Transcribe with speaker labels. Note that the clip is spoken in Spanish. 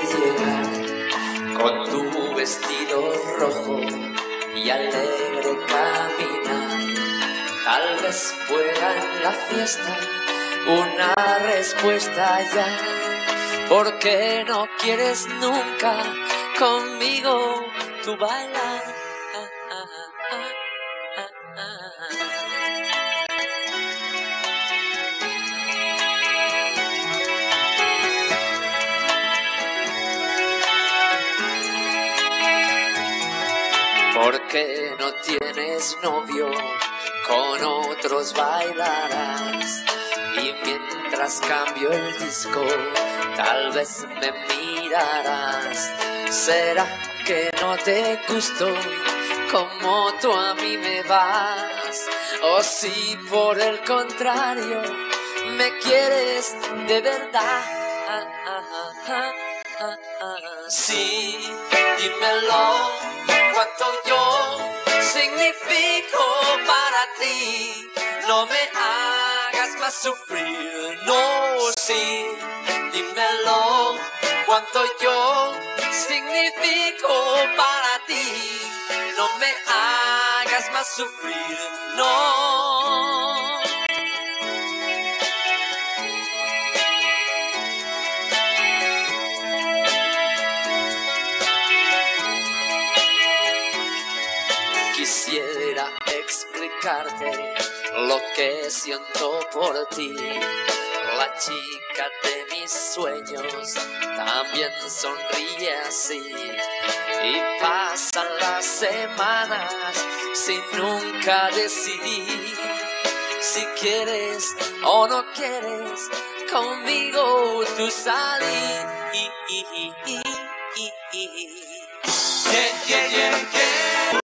Speaker 1: llegar con tu vestido rojo y alegre caminar. Tal vez pueda en la fiesta una respuesta ya. ¿Por qué no quieres nunca conmigo tú bailar? ¿Por qué no tienes novio? Con otros bailarás. Y mientras cambio el disco, tal vez me mirarás. ¿Será que no te gustó como tú a mí me vas? O si por el contrario me quieres de verdad. Sí, dímelo, cuánto yo significo para ti. No me hagas más sufrir, no, sí, dímelo, cuánto yo significo para ti. No me hagas más sufrir, no. Quisiera explicarte lo que siento por ti. La chica de mis sueños también sonríe así. Y pasan las semanas sin nunca decidir si quieres o no quieres conmigo tú salir. Yeah, yeah, yeah, yeah.